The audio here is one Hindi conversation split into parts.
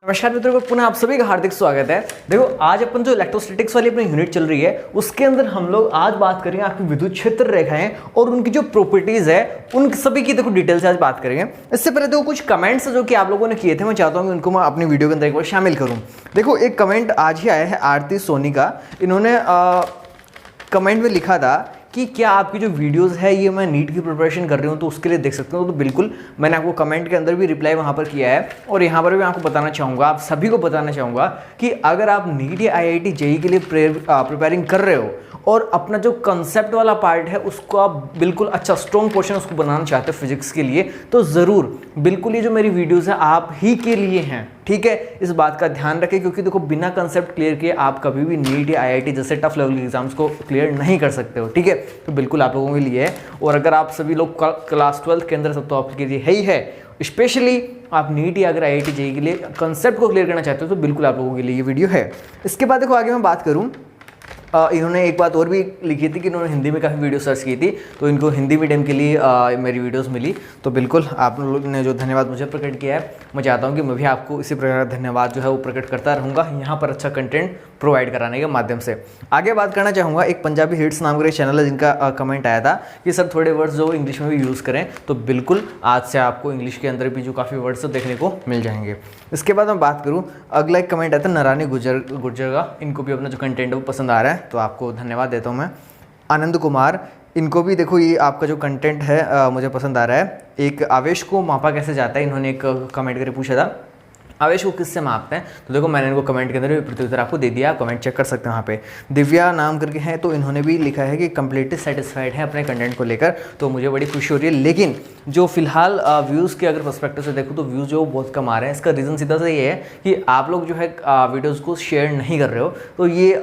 नमस्कार मित्रों को पुनः आप सभी का हार्दिक स्वागत है। देखो आज अपन जो इलेक्ट्रोस्टैटिक्स वाली अपनी यूनिट चल रही है उसके अंदर हम लोग आज बात करेंगे आपकी विद्युत क्षेत्र रेखाएं और उनकी जो प्रॉपर्टीज है उन सभी की देखो डिटेल से आज बात करेंगे। इससे पहले देखो कुछ कमेंट्स जो कि आप लोगों ने किए थे मैं चाहता हूँ कि उनको मैं अपनी वीडियो के अंदर एक बार शामिल करूँ। देखो एक कमेंट आज ही आया है आरती सोनी का। इन्होंने कमेंट में लिखा था कि क्या आपकी जो वीडियोस है ये मैं नीट की प्रिपरेशन कर रही हूँ तो उसके लिए देख सकते हो। तो बिल्कुल मैंने आपको कमेंट के अंदर भी रिप्लाई वहाँ पर किया है और यहाँ पर भी मैं आपको बताना चाहूँगा, आप सभी को बताना चाहूँगा कि अगर आप नीट या IIT JEE के लिए प्रिपेयरिंग कर रहे हो और अपना जो कंसेप्ट वाला पार्ट है उसको आप बिल्कुल अच्छा स्ट्रॉन्ग पोर्शन उसको बनाना चाहते हो फिजिक्स के लिए, तो ज़रूर बिल्कुल ये जो मेरी वीडियोस है आप ही के लिए हैं। ठीक है, इस बात का ध्यान रखें क्योंकि देखो बिना कंसेप्ट क्लियर किए आप कभी भी नीट या IIT जैसे टफ लेवल के एग्जाम्स को क्लियर नहीं कर सकते हो। ठीक है, तो बिल्कुल आप लोगों के लिए है। और अगर आप सभी लोग क्लास 12 के अंदर सब तो आपके लिए है ही है, स्पेशली आप नीट या अगर IIT JEE के लिए कंसेप्ट को क्लियर करना चाहते हो तो बिल्कुल आप लोगों के लिए ये वीडियो है। इसके बाद देखो आगे मैं बात करूँ, इन्होंने एक बात और भी लिखी थी कि इन्होंने हिंदी में काफ़ी वीडियो सर्च की थी तो इनको हिंदी मीडियम के लिए मेरी वीडियोस मिली। तो बिल्कुल आप लोगों ने जो धन्यवाद मुझे प्रकट किया है मैं चाहता हूं कि मैं भी आपको इसी प्रकार का धन्यवाद जो है वो प्रकट करता रहूँगा यहाँ पर अच्छा कंटेंट प्रोवाइड कराने के माध्यम से। आगे बात करना चाहूँगा, एक पंजाबी हिट्स नाम का एक चैनल है जिनका कमेंट आया था कि सर थोड़े वर्ड्स जो इंग्लिश में भी यूज़ करें, तो बिल्कुल आज से आपको इंग्लिश के अंदर भी जो काफ़ी वर्ड्स देखने को मिल जाएंगे। इसके बाद मैं बात करूँ, अगला एक कमेंट आया था नारायणी गुर्जर का, इनको भी अपना जो कंटेंट है वो पसंद आ रहा है तो आपको धन्यवाद देता हूँ मैं। आनंद कुमार, इनको भी देखो ये आपका जो कंटेंट है मुझे पसंद आ रहा है। एक आवेश को मापा कैसे जाता है, इन्होंने एक कमेंट करके पूछा था आवेश को किससे मापते हैं, तो देखो मैंने इनको कमेंट के अंदर भी प्रत्युत्तर आपको दे दिया, आप कमेंट चेक कर सकते हैं वहाँ पे। दिव्या नाम करके हैं तो इन्होंने भी लिखा है कि कंप्लीटली सेटिस्फाइड है अपने कंटेंट को लेकर, तो मुझे बड़ी खुशी हो रही है। लेकिन जो फिलहाल व्यूज़ के अगर पर्सपेक्टिव से देखो तो व्यूज़ जो बहुत कम आ रहे हैं, इसका रीज़न सीधा सा ये है कि आप लोग जो है वीडियोज़ को शेयर नहीं कर रहे हो। तो ये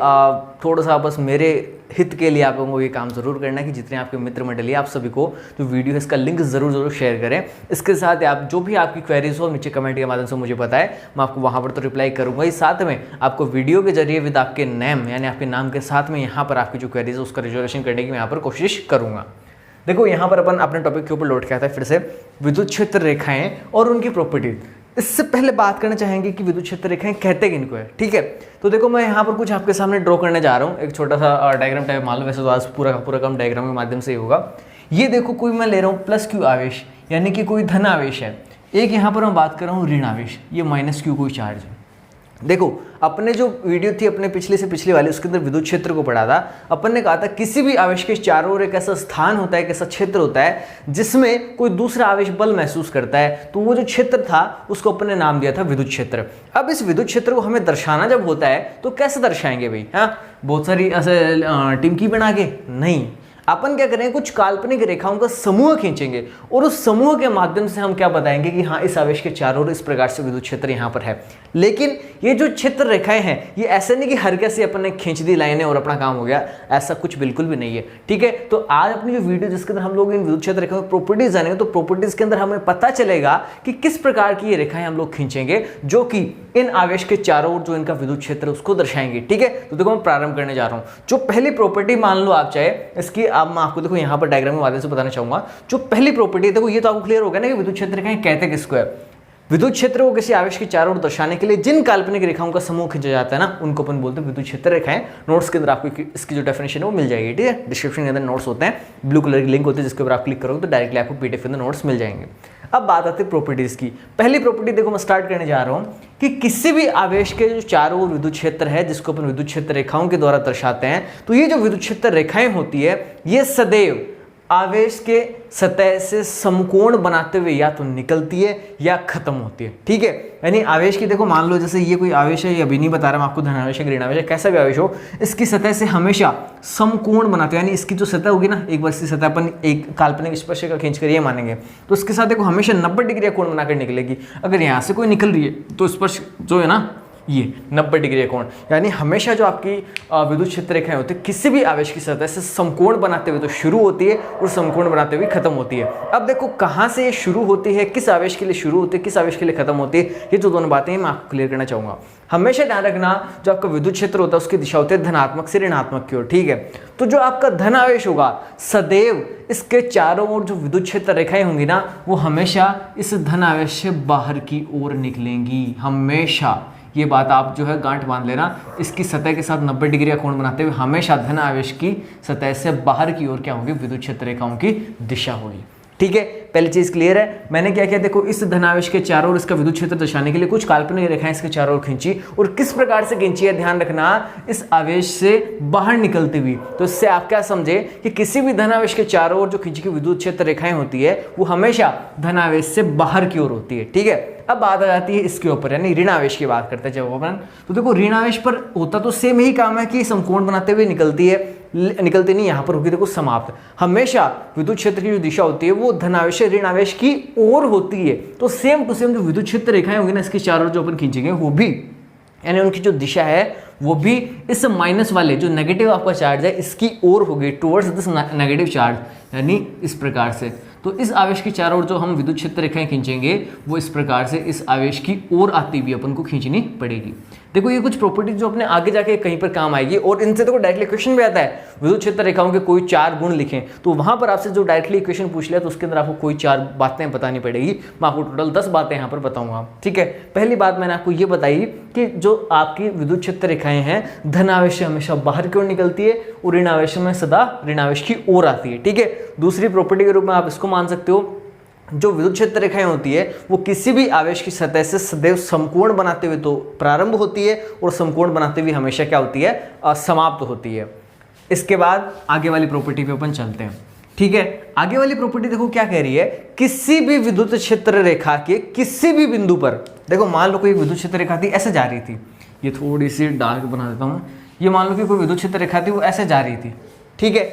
थोड़ा सा बस मेरे हित के लिए आप लोगों को ये काम ज़रूर करना है कि जितने आपके मित्र मंडली आप सभी को जो वीडियो है इसका लिंक ज़रूर शेयर करें। इसके साथ आप जो भी आपकी क्वेरीज हो नीचे कमेंट के माध्यम से मुझे बताएं, मैं आपको वहाँ पर तो रिप्लाई करूँगा ही, साथ में आपको वीडियो के जरिए विद आपके नेम यानी आपके नाम के साथ में यहाँ पर आपकी जो क्वेरीज है उसका रिजोल्यूशन करने की मैं यहाँ पर कोशिश करूँगा। देखो यहाँ पर अपन अपने टॉपिक के ऊपर लौट के आता है फिर से, विद्युत क्षेत्र रेखाएं और उनकी प्रॉपर्टीज। इससे पहले बात करना चाहेंगे कि विद्युत क्षेत्र रेखाएं कहते किनको है। ठीक है, तो देखो मैं यहाँ पर कुछ आपके सामने ड्रॉ करने जा रहा हूँ, एक छोटा सा डायग्राम टाइप मान लो, वैसे तो आज पूरा का पूरा काम डायग्राम के माध्यम से ही होगा। ये देखो कोई मैं ले रहा हूँ +Q आवेश यानी कि कोई धन आवेश है, एक यहाँ पर मैं बात कर रहा हूँ ऋण आवेश, ये -Q कोई चार्ज है। देखो अपने जो वीडियो थी अपने पिछले से पिछले वाले उसके अंदर विद्युत क्षेत्र को पढ़ा था, अपन ने कहा था किसी भी आवेश के चारों ओर एक ऐसा स्थान होता है, एक ऐसा क्षेत्र होता है जिसमें कोई दूसरा आवेश बल महसूस करता है, तो वो जो क्षेत्र था उसको अपन ने नाम दिया था विद्युत क्षेत्र। अब इस विद्युत क्षेत्र को हमें दर्शाना जब होता है तो कैसे दर्शाएंगे भाई, हाँ बहुत सारी ऐसे टिमकी बना के नहीं, अपन क्या करेंगे कुछ काल्पनिक रेखाओं का समूह खींचेंगे और उस समूह के माध्यम से हम क्या बताएंगे कि हाँ इस आवेश के चारों ओर इस प्रकार से विद्युत क्षेत्र यहाँ पर है। लेकिन ये जो क्षेत्र रेखाएं हैं ये ऐसे नहीं कि हर कैसे अपन ने खींच दी लाइनें और अपना काम हो गया, ऐसा कुछ बिल्कुल भी नहीं है। ठीक है, तो आज अपनी जो वीडियो जिसके अंदर हम लोग इन विद्युत क्षेत्र रेखाओं की प्रॉपर्टीज जानेंगे, तो प्रॉपर्टीज के अंदर हमें पता चलेगा कि किस प्रकार की ये रेखाएं हम लोग खींचेंगे जो कि इन आवेश के चारों ओर जो इनका विद्युत क्षेत्र उसको दर्शाएंगे। ठीक है, तो देखो मैं प्रारंभ करने जा रहा हूँ। जो पहली प्रॉपर्टी मान लो आप चाहे इसकी, अब मैं आपको देखो यहाँ पर डायग्राम के माध्यम से बताना चाहूंगा। जो पहली प्रॉपर्टी देखो ये तो आपको क्लियर होगा ना कि विद्युत क्षेत्र रेखाएं कहते किसको है। विद्युत क्षेत्र को किसी आवेश के चारों ओर दर्शाने के लिए जिन काल्पनिक रेखाओं का समूह खींचा जाता है ना उनको अपन बोलते हैं विद्युत क्षेत्र रेखाएं। नोट्स के अंदर आपको इसकी जो डेफिनेशन है वो मिल जाएगी। ठीक है, डिस्क्रिप्शन के अंदर नोट्स होते हैं, ब्लू कलर की लिंक होती है जिसके ऊपर आप क्लिक करोगे तो डायरेक्टली आपको PDF के अंदर नोट्स मिल जाएंगे। अब बात आती है प्रॉपर्टीज की। पहली प्रॉपर्टी देखो मैं स्टार्ट करने जा रहा हूँ कि किसी भी आवेश के जो चारों ओर विद्युत क्षेत्र है जिसको अपन विद्युत क्षेत्र रेखाओं के द्वारा दर्शाते हैं, तो ये जो विद्युत क्षेत्र रेखाएं होती है ये सदैव आवेश के सतह से समकोण बनाते हुए या तो निकलती है या खत्म होती है। ठीक है, यानी आवेश की देखो मान लो जैसे ये कोई आवेश है, ये अभी नहीं बता रहा मैं आपको धन आवेश है ऋण आवेश है कैसा भी आवेश हो, इसकी सतह से हमेशा समकोण बनाते हैं, यानी इसकी जो सतह होगी ना, एक बार इसकी सतह अपन एक काल्पनिक स्पर्शिका खींच कर ये मानेंगे तो इसके साथ देखो हमेशा 90 डिग्री कोण बनाकर निकलेगी। अगर यहाँ से कोई निकल रही है तो स्पर्श जो है ना ये 90 डिग्री का कोण, यानी हमेशा जो आपकी विद्युत क्षेत्र रेखाएं होती है किसी भी आवेश की सतह से समकोण बनाते हुए तो शुरू होती है और समकोण बनाते हुए खत्म होती है। अब देखो कहाँ से ये शुरू होती है, किस आवेश के लिए शुरू होती है, किस आवेश के लिए खत्म होती है, ये जो दोनों बातें हैं मैं आपको क्लियर करना चाहूंगा। हमेशा ध्यान रखना जो आपका विद्युत क्षेत्र होता है उसकी दिशा होती है धनात्मक से ऋणात्मक की ओर, ठीक है। तो जो आपका धन आवेश होगा सदैव इसके चारों ओर जो विद्युत क्षेत्र रेखाएं होंगी ना वो हमेशा इस धन आवेश से बाहर की ओर निकलेंगी, हमेशा। ये बात आप जो है गांठ बांध लेना, इसकी सतह के साथ 90 डिग्री का कोण बनाते हुए हमेशा धन आवेश की सतह से बाहर की ओर क्या होगी, विद्युत क्षेत्र रेखाओं की दिशा होगी, ठीक है। पहली चीज क्लियर है। मैंने क्या किया, देखो इस धनावेश के चारों ओर इसका विद्युत क्षेत्र दर्शाने के लिए कुछ काल्पनिक रेखाएं इसके चारों ओर खींची, और किस प्रकार से खींची है ध्यान रखना, इस आवेश से बाहर निकलती हुई। तो इससे आप क्या समझे कि किसी भी धनावेश के चारों ओर जो खींची की विद्युत क्षेत्र रेखाएं होती है वो हमेशा धनावेश से बाहर की ओर होती है, ठीक है। अब बात आ जाती है इसके ऊपर, यानी ऋण आवेश की बात करते हैं जब अपन, तो देखो ऋण आवेश पर होता तो सेम ही काम है कि समकोण बनाते हुए निकलती है, निकलती नहीं, यहां पर होगी देखो समाप्त। हमेशा विद्युत क्षेत्र की जो दिशा होती है वो धनावेश से ऋण आवेश की ओर होती है। तो सेम टू सेम जो विद्युत क्षेत्र रेखाएं होंगी ना इसकी चारों जो अपन खींचेंगे वो भी, यानी उनकी जो दिशा है वो भी इस माइनस वाले जो नेगेटिव आपका चार्ज है इसकी ओर होगी, टुवर्ड्स दिस नेगेटिव चार्ज, यानी इस प्रकार से। तो इस आवेश की चारों ओर जो हम विद्युत क्षेत्र रेखाएं खींचेंगे वो इस प्रकार से इस आवेश की ओर आती हुई अपन को खींचनी पड़ेगी। देखो ये कुछ प्रॉपर्टीज जो अपने आगे जाके कहीं पर काम आएगी, और इनसे देखो डायरेक्टली क्वेश्चन भी आता है, विद्युत क्षेत्र रेखाओं के कोई 4 गुण लिखें, तो वहां पर आपसे जो डायरेक्टली क्वेश्चन पूछ लिया तो उसके अंदर आपको कोई 4 बातें बतानी पड़ेगी। मैं आपको टोटल 10 बातें यहाँ पर बताऊंगा, ठीक है। पहली बात मैंने आपको ये बताई कि जो आपकी विद्युत क्षेत्र रेखाएं हैं धनावेश से हमेशा बाहर की ओर निकलती है और ऋण आवेश में सदा ऋण आवेश की ओर आती है, ठीक है। दूसरी प्रॉपर्टी के रूप में आप इसको मान सकते हो, जो विद्युत क्षेत्र रेखाएं होती है वो किसी भी आवेश की सतह से सदैव समकोण बनाते हुए तो प्रारंभ होती है और समकोण बनाते हुए हमेशा क्या होती है, समाप्त होती है। इसके बाद आगे वाली प्रॉपर्टी पे अपन चलते हैं, ठीक है। आगे वाली प्रॉपर्टी देखो क्या कह रही है, किसी भी विद्युत क्षेत्र रेखा के किसी भी बिंदु पर, देखो मान लो कोई विद्युत क्षेत्र रेखा थी ऐसे जा रही थी, ये थोड़ी सी डार्क बना देता हूं, ये मान लो कि कोई विद्युत क्षेत्र रेखा थी वो ऐसे जा रही थी, ठीक है।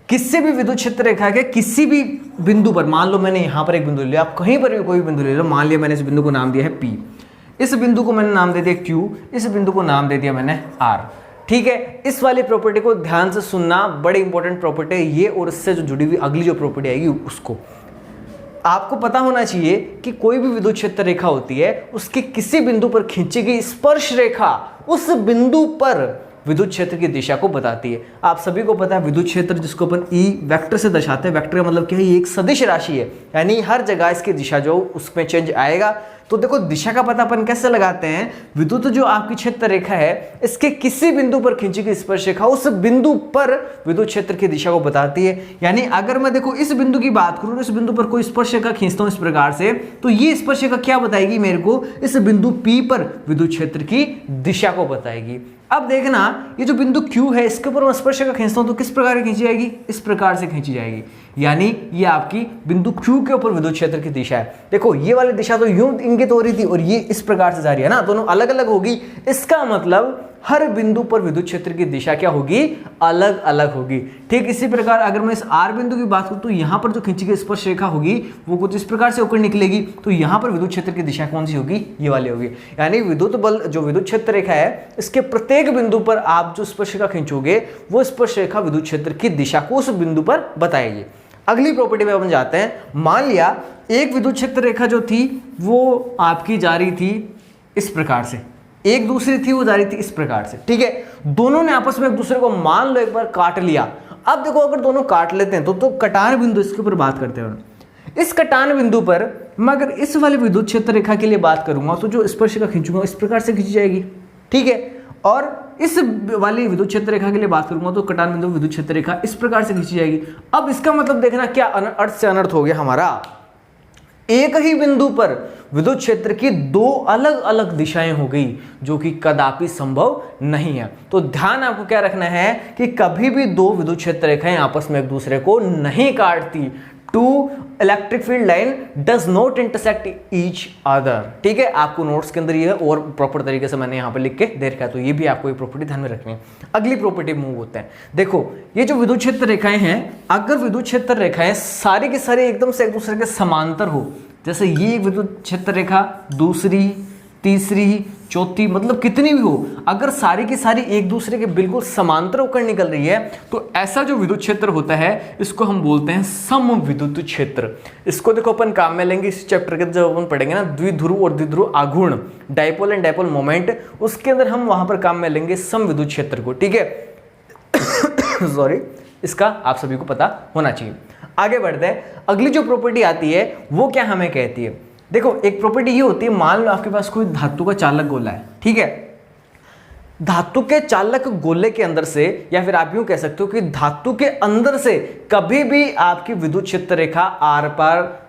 किसी भी विद्युत क्षेत्र रेखा के किसी भी बिंदु पर, मान लो मैंने यहां पर एक बिंदु लिया, आप कहीं पर भी कोई बिंदु ले लो, मान लिया मैंने इस बिंदु को नाम दिया है P, इस बिंदु को मैंने नाम दे दिया Q, इस बिंदु को नाम दे दिया मैंने R, ठीक है। इस वाली प्रॉपर्टी को ध्यान से सुनना, बड़ी इंपॉर्टेंट प्रॉपर्टी है ये, और इससे जो जुड़ी हुई अगली जो प्रॉपर्टी आएगी उसको आपको पता होना चाहिए कि कोई भी विद्युत क्षेत्र रेखा होती है उसके किसी बिंदु पर खींची गई स्पर्श रेखा उस बिंदु पर विद्युत क्षेत्र की दिशा को बताती है। आप सभी को पता है विद्युत क्षेत्र जिसको अपन ई वेक्टर से दर्शाते हैं, वेक्टर का मतलब क्या है, ये एक सदिश राशि है, यानी हर जगह इसकी दिशा जो उसमें चेंज आएगा। तो देखो दिशा का पता अपन कैसे लगाते हैं, विद्युत जो आपकी क्षेत्र रेखा है इसके किसी बिंदु पर खींची गई स्पर्श रेखा उस बिंदु पर विद्युत क्षेत्र की दिशा को बताती है। यानी अगर मैं देखो इस बिंदु की बात करूं, इस बिंदु पर कोई स्पर्श रेखा खींचता हूं इस प्रकार से, तो ये स्पर्श रेखा क्या बताएगी मेरे को, इस बिंदु P पर विद्युत क्षेत्र की दिशा को बताएगी। अब देखना ये जो बिंदु Q है इसके ऊपर मैं स्पर्श रेखा खींचता हूं तो किस प्रकार की खींची जाएगी, इस प्रकार से खींची जाएगी, यानी ये आपकी बिंदु Q के ऊपर विद्युत क्षेत्र की दिशा है। देखो ये वाली दिशा तो यूं इंगित हो रही थी और ये इस प्रकार से जा रही है ना, दोनों अलग अलग होगी, इसका मतलब हर बिंदु पर विद्युत क्षेत्र की दिशा क्या होगी, अलग अलग होगी। ठीक इसी प्रकार अगर मैं इस R बिंदु की बात करूं तो यहां पर जो खींची गई स्पर्श रेखा होगी वो कुछ इस प्रकार से होकर निकलेगी, तो यहां पर विद्युत क्षेत्र की दिशा कौन सी होगी, ये वाली होगी। यानी विद्युत बल जो विद्युत क्षेत्र रेखा है इसके प्रत्येक बिंदु पर आप जो स्पर्श रेखा खींचोगे वो स्पर्श रेखा विद्युत क्षेत्र की दिशा को उस बिंदु पर बताएगी। अगली प्रॉपर्टी पे अपन जाते हैं। मान लिया एक विद्युत क्षेत्र रेखा जो थी वो आपकी जा रही थी इस प्रकार से, एक दूसरी थी वो जा रही थी इस प्रकार से, ठीक है। दोनों ने आपस में एक दूसरे को मान लो एक बार काट लिया। अब देखो अगर दोनों काट लेते हैं तो कटान बिंदु, इसके ऊपर बात करते हैं। इस कटान बिंदु पर मैं अगर इस वाले विद्युत क्षेत्र रेखा के लिए बात करूंगा तो जो स्पर्श रेखा खींचूंगा इस प्रकार से खींची जाएगी, ठीक है। और इस वाली विद्युत क्षेत्र रेखा के लिए बात करूंगा तो कटान बिंदु विद्युत क्षेत्र रेखा इस प्रकार से खींची जाएगी। अब इसका मतलब देखना क्या अर्थ से अनर्थ हो गया हमारा, एक ही बिंदु पर विद्युत क्षेत्र की दो अलग अलग दिशाएं हो गई जो कि कदापि संभव नहीं है। तो ध्यान आपको क्या रखना है कि कभी भी दो विद्युत क्षेत्र रेखाएं आपस में एक दूसरे को नहीं काटती। Two electric field line does not intersect each other, ठीक है। आपको नोट्स के अंदर ये और प्रॉपर तरीके से मैंने यहाँ पर लिख के दे रखा है, तो ये भी आपको ये प्रॉपर्टी ध्यान में रखनी है। अगली प्रॉपर्टी मूव होते हैं। देखो ये जो विद्युत क्षेत्र रेखाएं हैं, अगर विद्युत क्षेत्र रेखाएं सारी की सारी एकदम से एक दूसरे के समांतर हो, जैसे ये एक विद्युत क्षेत्र रेखा, दूसरी, तीसरी, चौथी, मतलब कितनी भी हो, अगर सारी की सारी एक दूसरे के बिल्कुल समांतर होकर निकल रही है तो ऐसा जो विद्युत क्षेत्र होता है इसको हम बोलते हैं समविद्युत क्षेत्र। इसको देखो अपन काम में लेंगे इस चैप्टर के जब अपन पढ़ेंगे ना द्विध्रुव और द्विध्रुव आघूर्ण, डायपोल एंड डायपोल मोमेंट, उसके अंदर हम वहां पर काम में लेंगे समविद्युत क्षेत्र को, ठीक है। सॉरी, इसका आप सभी को पता होना चाहिए। आगे बढ़ते हैं, अगली जो प्रॉपर्टी आती है वो क्या हमें कहती है। देखो एक प्रॉपर्टी ये होती है, मान लो आपके पास कोई धातु का चालक गोला है, ठीक है। धातु के चालक गोले के अंदर से, या फिर आप यूं कह सकते हो कि धातु के अंदर से कभी भी आपकी विद्युत क्षेत्र रेखा आर पार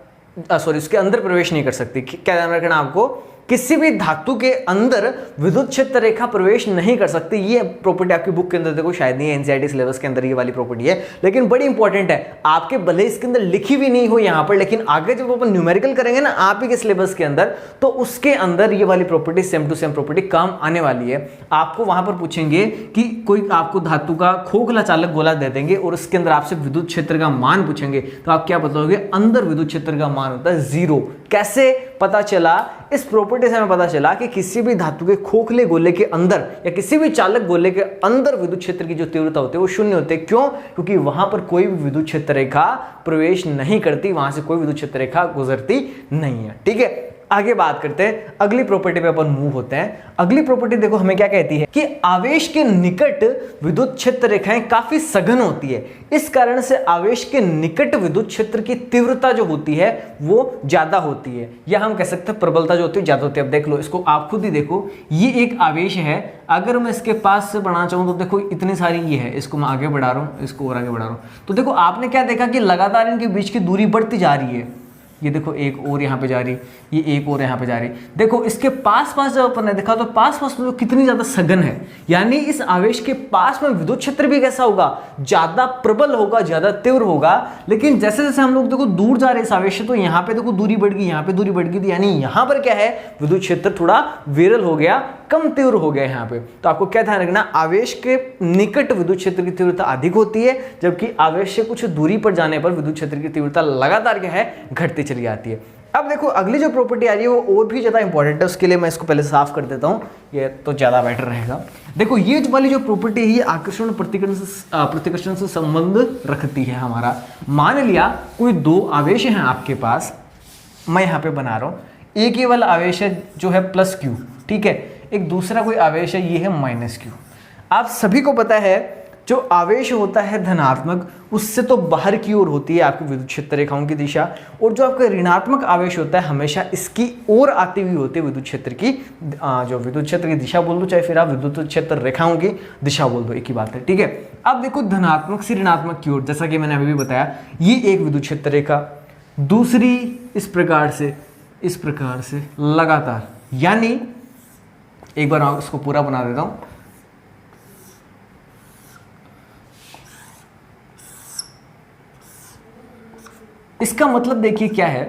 उसके अंदर प्रवेश नहीं कर सकती। क्या ध्यान रखना आपको, किसी भी धातु के अंदर विद्युत क्षेत्र रेखा प्रवेश नहीं कर सकती। ये प्रॉपर्टी आपकी बुक के अंदर देखो शायद नहीं है, एनसीईआरटी सिलेबस के अंदर ये वाली प्रॉपर्टी है, लेकिन बड़ी इंपॉर्टेंट है। आपके भले इसके अंदर लिखी भी नहीं हो यहाँ पर, लेकिन आगे जब अपन न्यूमेरिकल करेंगे ना आप ही के सिलेबस के अंदर, तो उसके अंदर ये वाली property same to same property काम आने वाली है। आपको वहां पर पूछेंगे कि कोई आपको धातु का खोखला चालक गोला दे देंगे और उसके अंदर आपसे विद्युत क्षेत्र का मान पूछेंगे, तो आप क्या बताओगे, अंदर विद्युत क्षेत्र का मान होता है 0। कैसे पता चला, इस प्रॉपर्टी से हमें पता चला कि किसी भी धातु के खोखले गोले के अंदर या किसी भी चालक गोले के अंदर विद्युत क्षेत्र की जो तीव्रता होती है वो शून्य होती है। क्यों? क्योंकि वहां पर कोई भी विद्युत क्षेत्र रेखा प्रवेश नहीं करती, वहां से कोई विद्युत क्षेत्र रेखा गुजरती नहीं है, ठीक है। आगे बात करते हैं, अगली प्रॉपर्टी पे अपन मूव होते हैं। अगली प्रॉपर्टी देखो हमें क्या कहती है कि आवेश के निकट विद्युत क्षेत्र रेखाएं काफी सघन होती है। इस कारण से आवेश के निकट विद्युत क्षेत्र की तीव्रता जो होती है वो ज्यादा होती है, या हम कह सकते हैं प्रबलता जो होती है ज्यादा होती है। अब देख लो, इसको आप खुद ही देखो, ये एक आवेश है, अगर मैं इसके पास से बढ़ाना चाहूं तो देखो इतनी सारी ये है, इसको मैं आगे बढ़ा रहा हूं, इसको और आगे बढ़ा रहा हूं, तो देखो आपने क्या देखा कि लगातार इनके बीच की दूरी बढ़ती जा रही है। ये देखो एक और यहाँ पे जा रही, ये एक और यहाँ पे जा रही। देखो इसके पास पास जब अपन ने देखा तो पास पास में कितनी ज्यादा सघन है, यानी इस आवेश के पास में विद्युत क्षेत्र भी कैसा होगा, ज्यादा प्रबल होगा, ज्यादा तीव्र होगा। लेकिन जैसे जैसे हम लोग देखो दूर जा रहे इस आवेश से, तो यहाँ पे देखो दूरी बढ़ गई, यहाँ पे दूरी बढ़ गई, यानी यहाँ पर क्या है, विद्युत क्षेत्र थोड़ा विरल हो गया, कम तीव्र हो गया यहाँ पे। तो आपको क्या ध्यान रखना, आवेश के निकट विद्युत क्षेत्र की तीव्रता अधिक होती है, जबकि आवेश से कुछ दूरी पर जाने पर विद्युत क्षेत्र की तीव्रता लगातार क्या है, घटती चली जाती है। अब देखो अगली जो प्रॉपर्टी आ रही है वो और भी ज्यादा इंपॉर्टेंट है, उसके लिए मैं इसको पहले साफ कर देता हूँ, ये तो ज्यादा बेटर रहेगा। देखो ये वाली जो प्रॉपर्टी है ये आकर्षण और प्रतिकर्षण से संबंध रखती है हमारा। मान लिया कोई दो आवेश हैं आपके पास, मैं यहाँ पे बना रहा हूँ, एक ये वाला आवेश है जो है +Q, ठीक है, एक दूसरा कोई आवेश है ये है -Q। आप सभी को पता है जो आवेश होता है धनात्मक, उससे तो बाहर की ओर होती है आपकी विद्युत क्षेत्र रेखाओं की दिशा, और जो आपका ऋणात्मक आवेश होता है हमेशा इसकी ओर आती हुई होती है विद्युत क्षेत्र की, जो विद्युत क्षेत्र की दिशा बोल दो, चाहे फिर आप विद्युत क्षेत्र रेखाओं की दिशा बोल दो, एक ही बात है, ठीक है। अब देखो धनात्मक से ऋणात्मक की ओर, जैसा कि मैंने अभी भी बताया, ये एक विद्युत क्षेत्र रेखा, दूसरी इस प्रकार से लगातार, यानी एक बार इसको पूरा बना देता हूं, इसका मतलब देखिए क्या है,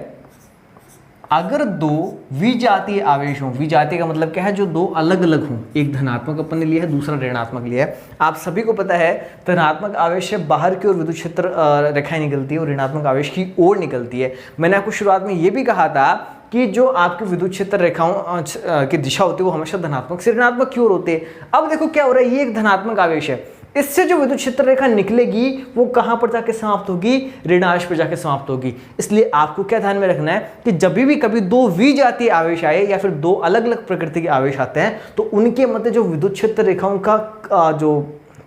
अगर दो विजातीय आवेश हों, विजातीय का मतलब क्या है, जो दो अलग अलग हों, एक धनात्मक अपन ने लिया है, दूसरा ऋणात्मक लिया है। आप सभी को पता है धनात्मक आवेश से बाहर की ओर विद्युत क्षेत्र रेखाएं निकलती है और ऋणात्मक आवेश की ओर निकलती है। मैंने आपको शुरुआत में ये भी कहा था कि जो आपकी विद्युत क्षेत्र रेखाओं की दिशा होती है वो हमेशा धनात्मक से ऋणात्मक की ओर होती है। अब देखो क्या हो रहा है, ये एक धनात्मक आवेश है, इससे जो विद्युत क्षेत्र रेखा निकलेगी वो कहां पर जाके समाप्त होगी, ऋणावेश पर जाके समाप्त होगी। इसलिए आपको क्या ध्यान में रखना है कि जब भी कभी दो विजातीय आवेश आए या फिर दो अलग अलग प्रकृति के आवेश आते हैं तो उनके मध्य जो विद्युत क्षेत्र रेखाओं का जो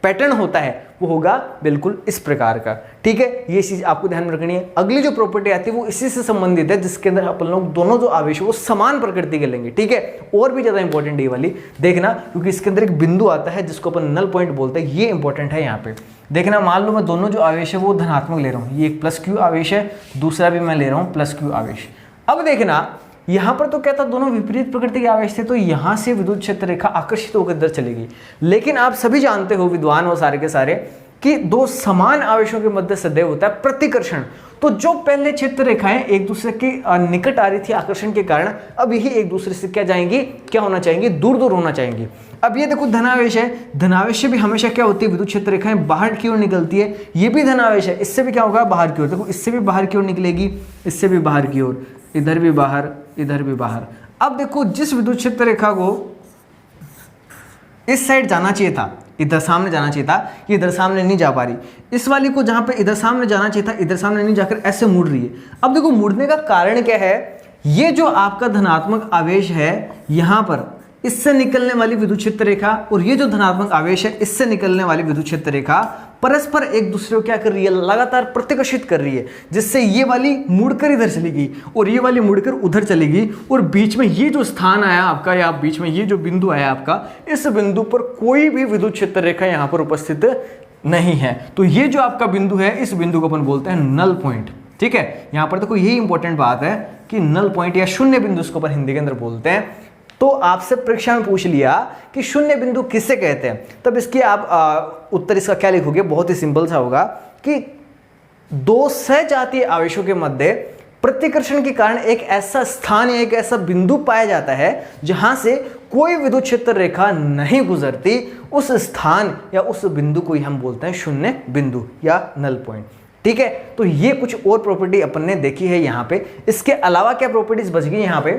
पैटर्न होता है वो होगा बिल्कुल इस प्रकार का, ठीक है। ये चीज आपको ध्यान में रखनी है। अगली जो प्रॉपर्टी आती है वो इसी से संबंधित है, जिसके अंदर अपन लोग दोनों जो आवेश है वो समान प्रकृति के लेंगे, ठीक है। और भी ज्यादा इंपॉर्टेंट ये वाली देखना, क्योंकि इसके अंदर एक बिंदु आता है जिसको अपन नल पॉइंट बोलते हैं, ये इंपॉर्टेंट है यहाँ पे देखना। मान लो मैं दोनों जो आवेश है वो धनात्मक ले रहा हूँ, ये एक +Q आवेश है, दूसरा भी मैं ले रहा हूँ +Q आवेश। अब देखना यहां पर तो क्या था, दोनों विपरीत प्रकृति के आवेश थे, तो यहां से विद्युत क्षेत्र रेखा आकर्षित होकर इधर चलेगी। लेकिन आप सभी जानते हो विद्वान हो सारे के सारे कि दो समान आवेशों के मध्य सदैव होता है प्रतिकर्षण। तो जो पहले क्षेत्र रेखाएं एक दूसरे के निकट आ रही थी आकर्षण के कारण, अब यही एक दूसरे से क्या जाएंगी, क्या होना चाहेंगी, दूर दूर होना चाहेंगी। अब ये देखो धनावेश है, धनावेश से भी हमेशा क्या होती है, विद्युत क्षेत्र रेखाएं बाहर की ओर निकलती है। ये भी धनावेश है, इससे भी क्या होगा, बाहर की ओर। देखो इससे भी बाहर की ओर निकलेगी, इससे भी बाहर की ओर, इधर भी बाहर, इधर भी बाहर। अब देखो जिस विद्युत क्षेत्र रेखा को इस साइड जाना चाहिए था, इधर सामने जाना चाहिए था, ये इधर सामने नहीं जा पा रही। इस वाली को जहां पे इधर सामने जाना चाहिए था, इधर सामने नहीं जाकर ऐसे मुड़ रही है। अब देखो मुड़ने का कारण क्या है, ये जो आपका धनात्मक आवेश है यहां पर, इससे निकलने वाली विद्युत क्षेत्र रेखा और ये जो धनात्मक आवेश है इससे निकलने वाली विद्युत क्षेत्र रेखा परस्पर एक दूसरे को क्या कर रही है, लगातार प्रतिकर्षित कर रही है, जिससे ये वाली मुड़कर इधर चली गई और ये वाली मुड़कर उधर चली गई और बीच में ये जो स्थान आया आपका, या बीच में ये जो बिंदु आया आपका, इस बिंदु पर कोई भी विद्युत क्षेत्र रेखा यहाँ पर उपस्थित नहीं है। तो ये जो आपका बिंदु है, इस बिंदु को अपन बोलते हैं नल पॉइंट। ठीक है, यहाँ पर देखो यही इंपॉर्टेंट बात है कि नल पॉइंट या शून्य बिंदु इसको अपन हिंदी के अंदर बोलते हैं। तो आपसे परीक्षा में पूछ लिया कि शून्य बिंदु किसे कहते हैं, तब इसकी आप उत्तर इसका क्या लिखोगे, बहुत ही सिंपल सा होगा कि दो सहजातीय आवेशों के मध्य प्रतिकर्षण के कारण एक ऐसा स्थान या एक ऐसा बिंदु पाया जाता है जहां से कोई विद्युत क्षेत्र रेखा नहीं गुजरती, उस स्थान या उस बिंदु को ही हम बोलते हैं शून्य बिंदु या नल पॉइंट। ठीक है, तो ये कुछ और प्रॉपर्टी अपन ने देखी है यहाँ पे। इसके अलावा क्या प्रॉपर्टीज बच गई यहाँ पे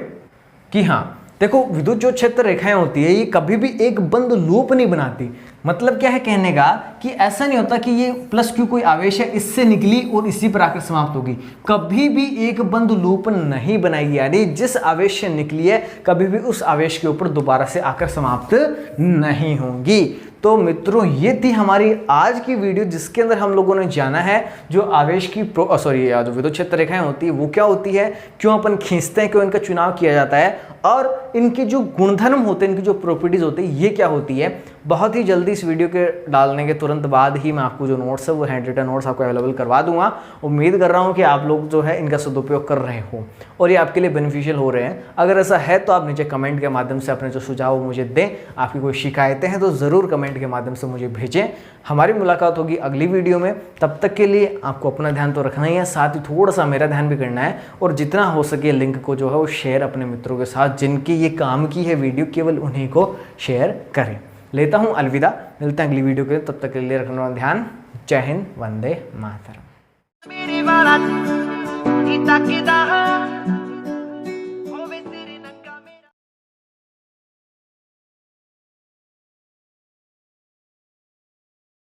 कि हाँ देखो, विद्युत जो क्षेत्र रेखाएं होती है ये कभी भी एक बंद लूप नहीं बनाती। मतलब क्या है कहने का कि ऐसा नहीं होता कि ये प्लस क्यू कोई आवेश है, इससे निकली और इसी पर आकर समाप्त होगी, कभी भी एक बंद लूप नहीं बनाएगी। यानी जिस आवेश से निकली है कभी भी उस आवेश के ऊपर दोबारा से आकर समाप्त नहीं होंगी। तो मित्रों ये थी हमारी आज की वीडियो, जिसके अंदर हम लोगों ने जाना है जो आवेश की जो विद्युत क्षेत्र रेखाएं होती है वो क्या होती है, क्यों अपन खींचते हैं, क्यों इनका चुनाव किया जाता है, और इनके जो गुणधर्म होते हैं, इनकी जो प्रॉपर्टीज होती है ये क्या होती है। बहुत ही जल्दी इस वीडियो के डालने के तुरंत बाद ही मैं आपको जो नोट्स है वो हैंड रिटन नोट्स आपको अवेलेबल करवा दूंगा। उम्मीद कर रहा हूँ कि आप लोग जो है इनका सदुपयोग कर रहे हो और ये आपके लिए बेनिफिशियल हो रहे हैं। अगर ऐसा है तो आप नीचे कमेंट के माध्यम से अपने जो सुझाव मुझे दें। आपकी कोई शिकायतें हैं तो ज़रूर कमेंट के माध्यम से मुझे भेजें। हमारी मुलाकात होगी अगली वीडियो में। तब तक के लिए आपको अपना ध्यान तो रखना ही है, साथ ही थोड़ा सा मेरा ध्यान भी करना है, और जितना हो सके लिंक को जो है वो शेयर अपने मित्रों के साथ, जिनकी ये काम की है वीडियो, केवल उन्हीं को शेयर करें। लेता हूँ अलविदा, मिलते हैं अगली वीडियो के लिए, तब तक के लिए रखना ध्यान। जय हिंद, वंदे मातरम।